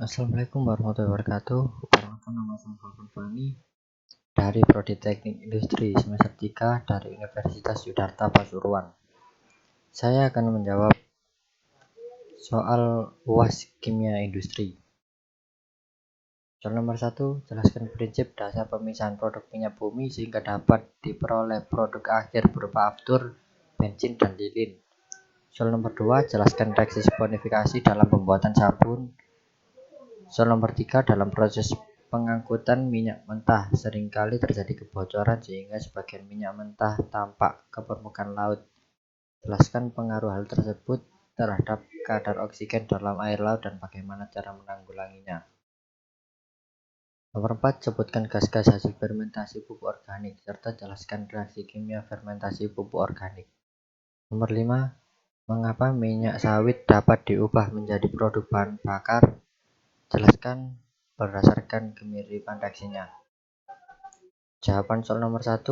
Assalamualaikum warahmatullahi wabarakatuh. Perkenalkan, nama saya Falcon Fani dari Prodi Teknik Industri semester 3 dari Universitas Yudharta Pasuruan. Saya akan menjawab soal UAS Kimia Industri. Soal nomor 1, jelaskan prinsip dasar pemisahan produk minyak bumi sehingga dapat diperoleh produk akhir berupa aftur, bensin, dan lilin. Soal nomor 2, jelaskan reaksi saponifikasi dalam pembuatan sabun. Soal nomor 3, dalam proses pengangkutan minyak mentah seringkali terjadi kebocoran sehingga sebagian minyak mentah tampak ke permukaan laut. Jelaskan pengaruh hal tersebut terhadap kadar oksigen dalam air laut dan bagaimana cara menanggulanginya. Nomor 4, sebutkan gas-gas hasil fermentasi pupuk organik serta jelaskan reaksi kimia fermentasi pupuk organik. Nomor 5, mengapa minyak sawit dapat diubah menjadi produk bahan bakar? Jelaskan berdasarkan kemiripan reaksinya. Jawaban soal nomor 1,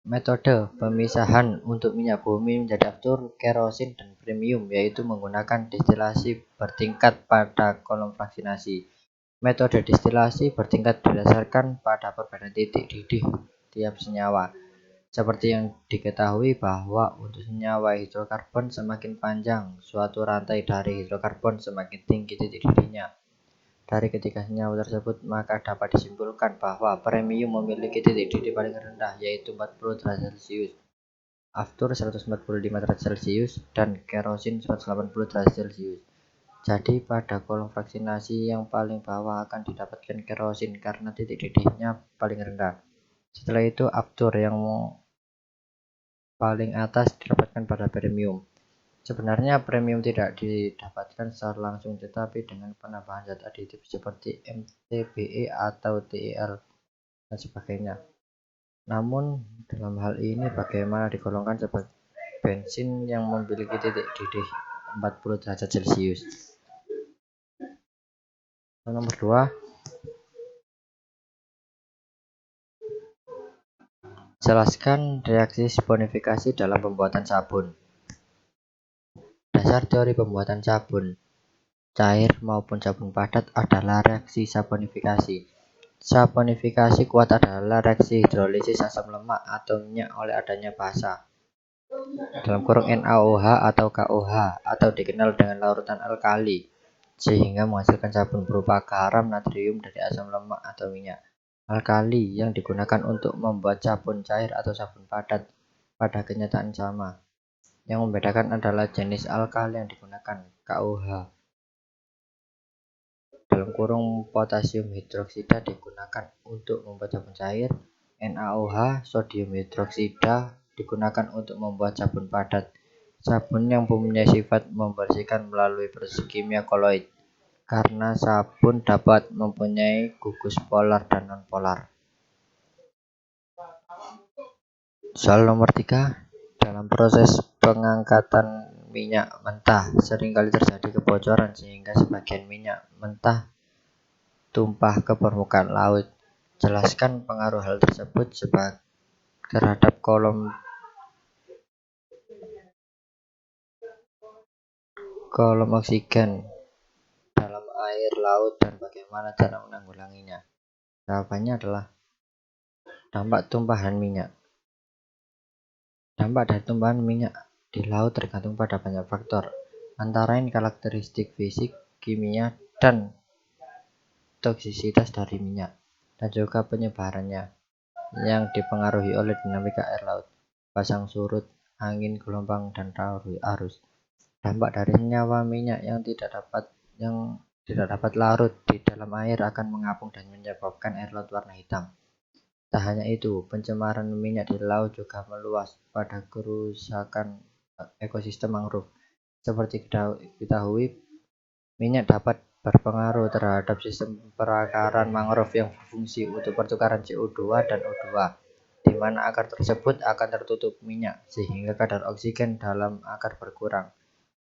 metode pemisahan untuk minyak bumi menjadi aftur, kerosin, dan premium yaitu menggunakan distilasi bertingkat pada kolom fraksinasi. Metode distilasi bertingkat berdasarkan pada perbedaan titik didih tiap senyawa. Seperti yang diketahui bahwa untuk senyawa hidrokarbon semakin panjang suatu rantai dari hidrokarbon semakin tinggi titik didihnya. Dari ketiga senyawa tersebut, maka dapat disimpulkan bahwa premium memiliki titik didih paling rendah, yaitu 40 derajat Celcius, aftur 145 derajat Celcius, dan kerosin 180 derajat Celcius. Jadi pada kolom fraksinasi yang paling bawah akan didapatkan kerosin karena titik didihnya paling rendah. Setelah itu aftur yang paling atas didapatkan pada premium. Sebenarnya premium tidak didapatkan secara langsung tetapi dengan penambahan zat aditif seperti MTBE atau TEL dan sebagainya. Namun dalam hal ini bagaimana digolongkan sebagai bensin yang memiliki titik didih 40 derajat Celcius. Nomor 2, jelaskan reaksi saponifikasi dalam pembuatan sabun. Dasar teori pembuatan sabun cair maupun sabun padat adalah reaksi saponifikasi. Saponifikasi kuat adalah reaksi hidrolisis asam lemak atau minyak oleh adanya basa dalam kurung NaOH atau KOH atau dikenal dengan larutan alkali sehingga menghasilkan sabun berupa garam natrium dari asam lemak atau minyak. Alkali yang digunakan untuk membuat sabun cair atau sabun padat pada kenyataan sama. Yang membedakan adalah jenis alkali yang digunakan, KOH. Dalam kurung potasium hidroksida digunakan untuk membuat sabun cair, NaOH, sodium hidroksida digunakan untuk membuat sabun padat. Sabun yang mempunyai sifat membersihkan melalui proses kimia koloid, karena sabun dapat mempunyai gugus polar dan nonpolar. Soal nomor 3, dalam proses pengangkatan minyak mentah seringkali terjadi kebocoran sehingga sebagian minyak mentah tumpah ke permukaan laut. Jelaskan pengaruh hal tersebut terhadap kolom oksigen dalam air laut dan bagaimana cara menanggulanginya. Jawabannya adalah dampak tumpahan minyak. Dampak dari tumpahan minyak di laut tergantung pada banyak faktor, antara lain karakteristik fisik, kimia, dan toksisitas dari minyak, dan juga penyebarannya yang dipengaruhi oleh dinamika air laut, pasang surut, angin, gelombang, dan arus. Dampak dari senyawa minyak yang tidak dapat larut di dalam air akan mengapung dan menyebabkan air laut warna hitam. Tak hanya itu, pencemaran minyak di laut juga meluas pada kerusakan ekosistem mangrove. Seperti diketahui, minyak dapat berpengaruh terhadap sistem perakaran mangrove yang berfungsi untuk pertukaran CO2 dan O2, di mana akar tersebut akan tertutup minyak sehingga kadar oksigen dalam akar berkurang.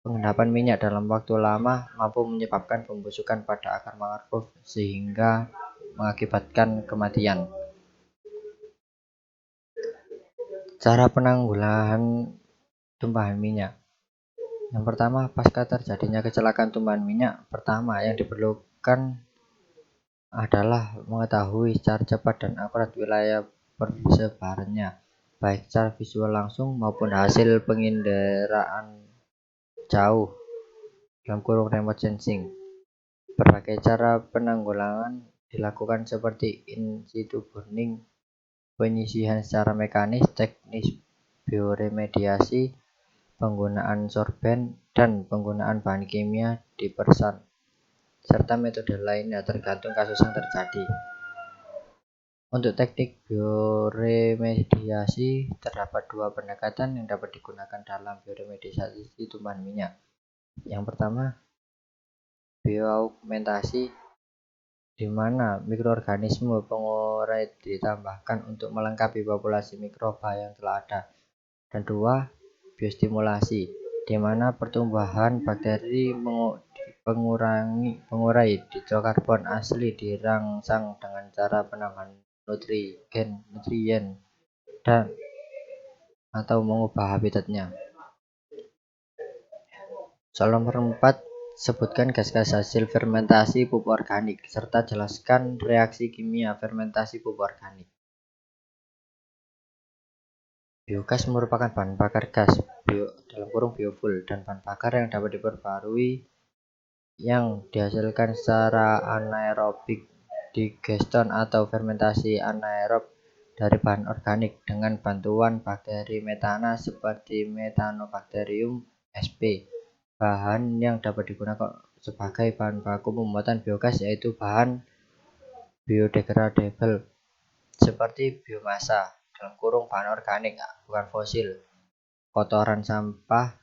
Pengendapan minyak dalam waktu lama mampu menyebabkan pembusukan pada akar mangrove sehingga mengakibatkan kematian. Cara penanggulangan tumpahan minyak. Yang pertama, pasca terjadinya kecelakaan tumpahan minyak, pertama yang diperlukan adalah mengetahui secara cepat dan akurat wilayah persebarannya, baik secara visual langsung maupun hasil penginderaan jauh (remote sensing). Berbagai cara penanggulangan dilakukan seperti in situ burning, penyisihan secara mekanis, teknis bioremediasi, penggunaan sorben, dan penggunaan bahan kimia dipersan, serta metode lainnya tergantung kasus yang terjadi. Untuk teknik bioremediasi, terdapat dua pendekatan yang dapat digunakan dalam bioremediasi tumpahan minyak. Yang pertama, bioaugmentasi, di mana mikroorganisme pengurai ditambahkan untuk melengkapi populasi mikroba yang telah ada. Dan dua, biostimulasi, di mana pertumbuhan bakteri pengurai hidrokarbon asli dirangsang dengan cara penambahan nutrien dan atau mengubah habitatnya. Soal nomor 4, sebutkan gas-gas hasil fermentasi pupuk organik, serta jelaskan reaksi kimia fermentasi pupuk organik. Biogas merupakan bahan bakar gas biofuel dan bahan bakar yang dapat diperbarui yang dihasilkan secara anaerobik, digestion atau fermentasi anaerob dari bahan organik dengan bantuan bakteri metana seperti Methanobacterium sp. Bahan yang dapat digunakan sebagai bahan baku pembuatan biogas yaitu bahan biodegradable seperti biomasa (bahan organik bukan fosil), kotoran sampah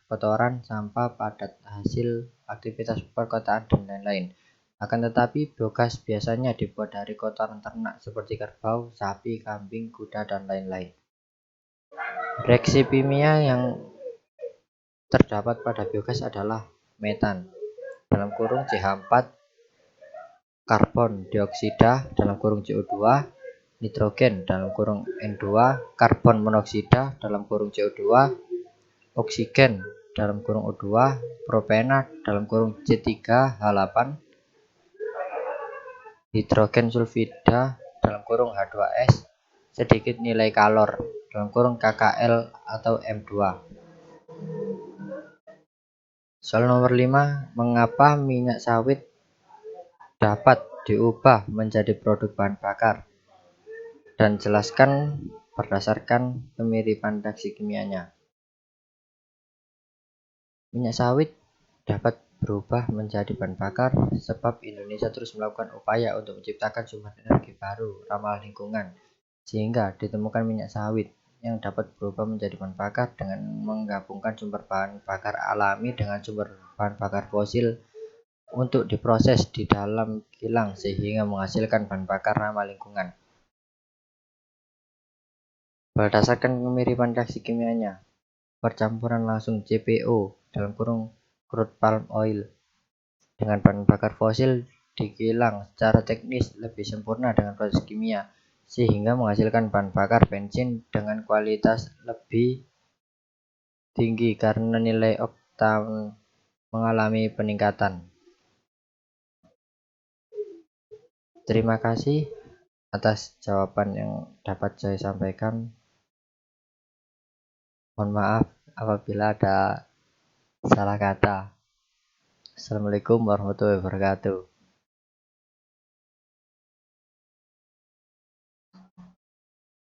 padat hasil aktivitas perkotaan, dan lain-lain. Akan tetapi biogas biasanya dibuat dari kotoran ternak seperti kerbau, sapi, kambing, kuda, dan lain-lain. Reaksi kimia yang terdapat pada biogas adalah metan (CH4), karbon dioksida (CO2), nitrogen (N2), karbon monoksida (CO2), oksigen (O2), propana (C3H8), hidrogen sulfida (H2S), sedikit nilai kalor (KKL atau M2). Soal nomor 5, mengapa minyak sawit dapat diubah menjadi produk bahan bakar? Dan jelaskan berdasarkan kemiripan reaksi kimianya. Minyak sawit dapat berubah menjadi bahan bakar sebab Indonesia terus melakukan upaya untuk menciptakan sumber energi baru ramah lingkungan, sehingga ditemukan minyak sawit yang dapat berubah menjadi bahan bakar dengan menggabungkan sumber bahan bakar alami dengan sumber bahan bakar fosil untuk diproses di dalam kilang sehingga menghasilkan bahan bakar ramah lingkungan. Berdasarkan kemiripan reaksi kimianya, percampuran langsung CPO (crude palm oil) dengan bahan bakar fosil di kilang secara teknis lebih sempurna dengan proses kimia, sehingga menghasilkan bahan bakar bensin dengan kualitas lebih tinggi karena nilai oktan mengalami peningkatan. Terima kasih atas jawaban yang dapat saya sampaikan. Mohon maaf apabila ada salah kata. Assalamualaikum warahmatullahi wabarakatuh.